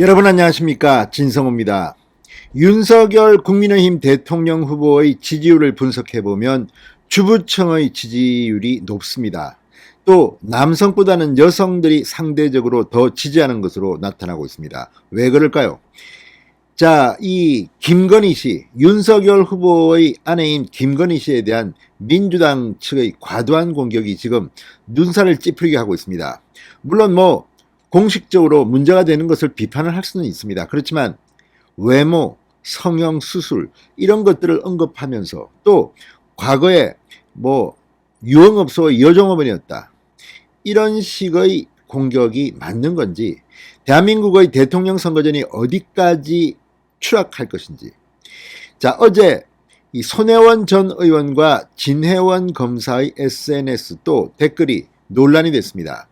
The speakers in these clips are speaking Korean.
여러분 안녕하십니까, 진성호입니다. 윤석열 국민의힘 대통령 후보의 지지율을 분석해보면 주부층의 지지율이 높습니다. 또 남성보다는 여성들이 상대적으로 더 지지하는 것으로 나타나고 있습니다. 왜 그럴까요? 자, 이 김건희 씨, 윤석열 후보의 아내인 김건희 씨에 대한 민주당 측의 과도한 공격이 지금 눈살을 찌푸리게 하고 있습니다. 물론 공식적으로 문제가 되는 것을 비판을 할 수는 있습니다. 그렇지만 외모, 성형 수술 이런 것들을 언급하면서 또 과거에 유흥업소의 여종업원이었다, 이런 식의 공격이 맞는 건지, 대한민국의 대통령 선거전이 어디까지 추락할 것인지. 자, 어제 이 손혜원 전 의원과 진혜원 검사의 SNS 또 댓글이 논란이 됐습니다.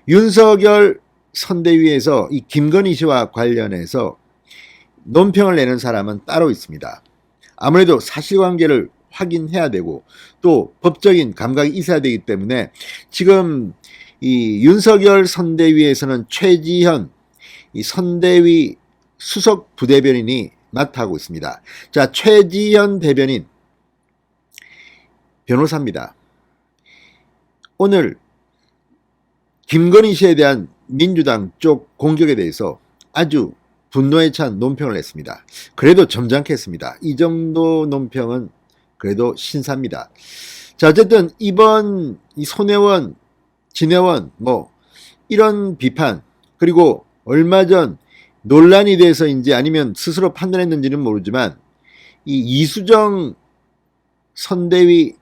윤석열 선대위에서 이 김건희 씨와 관련해서 논평을 내는 사람은 따로 있습니다. 아무래도 사실관계를 확인해야 되고 또 법적인 감각이 있어야 되기 때문에 지금 이 윤석열 선대위에서는 최지현 이 선대위 수석 부대변인이 맡아하고 있습니다. 자, 최지현 대변인 변호사입니다. 오늘 김건희 씨에 대한 민주당 쪽 공격에 대해서 아주 분노에 찬 논평을 했습니다. 그래도 점잖게 했습니다. 이 정도 논평은 그래도 신사입니다. 자, 어쨌든 이번 이 손혜원, 진혜원 이런 비판, 그리고 얼마 전 논란이 돼서인지 아니면 스스로 판단했는지는 모르지만 이 이수정 선대위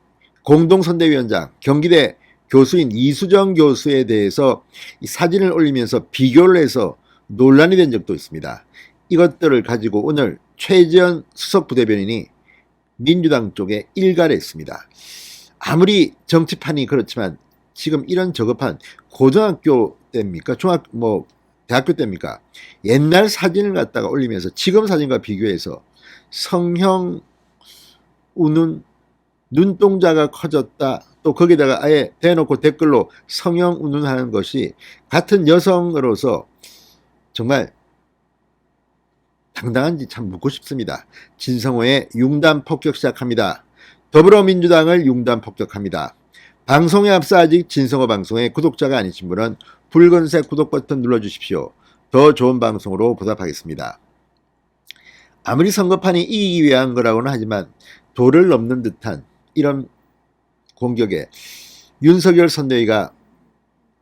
공동선대위원장, 경기대 교수인 이수정 교수에 대해서 이 사진을 올리면서 비교를 해서 논란이 된 적도 있습니다. 이것들을 가지고 오늘 최지현 수석부대변인이 민주당 쪽에 일갈을 했습니다. 아무리 정치판이 그렇지만 지금 이런 저급한 고등학교 때입니까? 대학교 때입니까? 옛날 사진을 갖다가 올리면서 지금 사진과 비교해서 성형 우는, 눈동자가 커졌다, 또 거기다가 아예 대놓고 댓글로 성형 운운하는 것이 같은 여성으로서 정말 당당한지 참 묻고 싶습니다. 진성호의 융단 폭격 시작합니다. 더불어민주당을 융단 폭격합니다. 방송에 앞서 아직 진성호 방송의 구독자가 아니신 분은 붉은색 구독 버튼 눌러주십시오. 더 좋은 방송으로 보답하겠습니다. 아무리 선거판이 이기기 위한 거라고는 하지만 도를 넘는 듯한 이런 공격에 윤석열 선대위가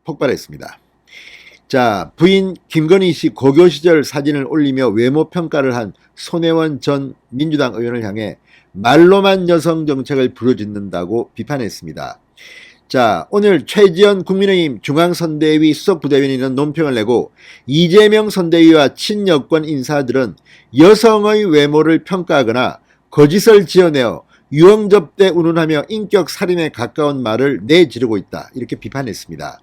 폭발했습니다. 자, 부인 김건희 씨 고교 시절 사진을 올리며 외모 평가를 한 손혜원 전 민주당 의원을 향해 말로만 여성 정책을 부르짖는다고 비판했습니다. 자, 오늘 최지현 국민의힘 중앙선대위 수석부대변인은 논평을 내고 이재명 선대위와 친여권 인사들은 여성의 외모를 평가하거나 거짓을 지어내어 유흥접대 운운하며 인격 살인에 가까운 말을 내지르고 있다, 이렇게 비판했습니다.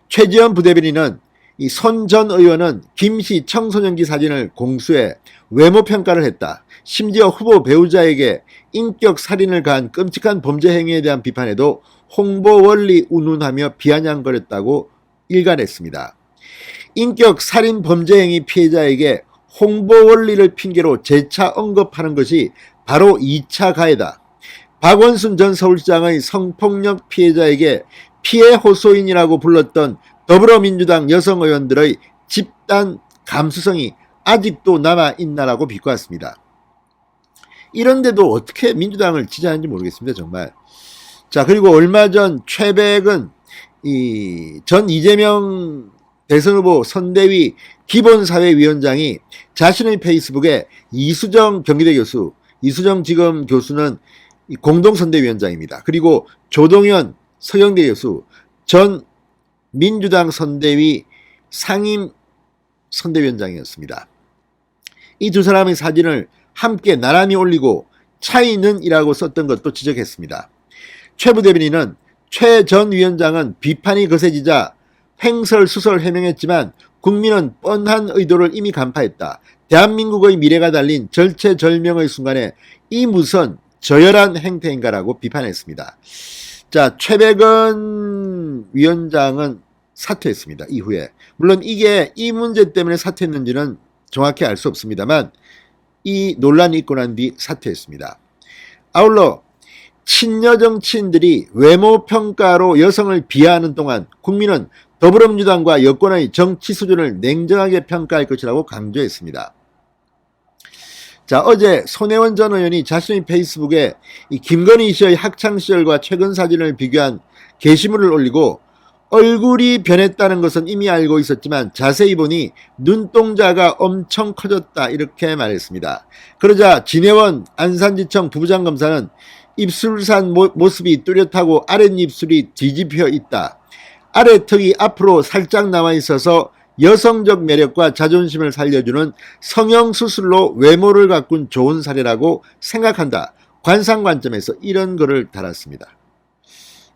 최지현 부대변인은 이 손 전 의원은 김씨 청소년기 사진을 공수해 외모 평가를 했다, 심지어 후보 배우자에게 인격 살인을 가한 끔찍한 범죄 행위에 대한 비판에도 홍보 원리 운운하며 비아냥거렸다고 일갈했습니다. 인격 살인 범죄 행위 피해자에게 홍보 원리를 핑계로 재차 언급하는 것이 바로 2차 가해다. 박원순 전 서울시장의 성폭력 피해자에게 피해 호소인이라고 불렀던 더불어민주당 여성 의원들의 집단 감수성이 아직도 남아있나라고 비꼬았습니다. 이런데도 어떻게 민주당을 지지하는지 모르겠습니다, 정말. 자, 그리고 얼마 전 최백은 전 이재명 대선 후보 선대위 기본사회위원장이 자신의 페이스북에 이수정 경기대 교수, 이수정 지금 교수는 공동선대위원장입니다. 그리고 조동현 서경대 교수, 전 민주당 선대위 상임 선대위원장이었습니다. 이 두 사람의 사진을 함께 나란히 올리고 차이는 이라고 썼던 것도 지적했습니다. 최 부대변인은 최 전 위원장은 비판이 거세지자 횡설수설 해명했지만 국민은 뻔한 의도를 이미 간파했다. 대한민국의 미래가 달린 절체절명의 순간에 이 무슨 저열한 행태인가라고 비판했습니다. 자, 최백은 위원장은 사퇴했습니다. 이후에. 물론 이게 이 문제 때문에 사퇴했는지는 정확히 알 수 없습니다만 이 논란이 있고 난 뒤 사퇴했습니다. 아울러 친여 정치인들이 외모 평가로 여성을 비하하는 동안 국민은 더불어민주당과 여권의 정치 수준을 냉정하게 평가할 것이라고 강조했습니다. 자, 어제 손혜원 전 의원이 자신의 페이스북에 이 김건희 씨의 학창시절과 최근 사진을 비교한 게시물을 올리고 얼굴이 변했다는 것은 이미 알고 있었지만 자세히 보니 눈동자가 엄청 커졌다 이렇게 말했습니다. 그러자 진혜원 안산지청 부부장검사는 입술산 모습이 뚜렷하고 아랫입술이 뒤집혀 있다. 아래턱이 앞으로 살짝 나와 있어서 여성적 매력과 자존심을 살려주는 성형수술로 외모를 가꾼 좋은 사례라고 생각한다. 관상 관점에서 이런 글을 달았습니다.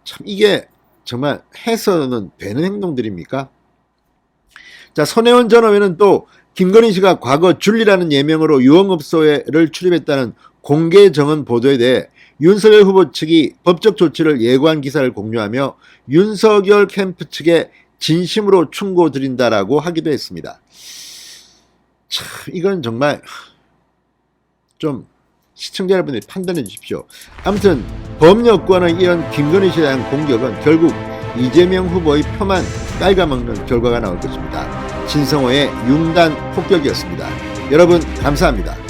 참 이게 정말 해서는 되는 행동들입니까? 자, 손혜원 전 의원은 또 김건희 씨가 과거 줄리라는 예명으로 유흥업소를 출입했다는 공개 정언 보도에 대해 윤석열 후보 측이 법적 조치를 예고한 기사를 공유하며 윤석열 캠프 측에 진심으로 충고드린다라고 하기도 했습니다. 참 이건 정말 좀 시청자 여러분들이 판단해 주십시오. 아무튼 범여권의 이런 김건희 씨에 대한 공격은 결국 이재명 후보의 표만 깔아먹는 결과가 나올 것입니다. 진성호의 융단 폭격이었습니다. 여러분 감사합니다.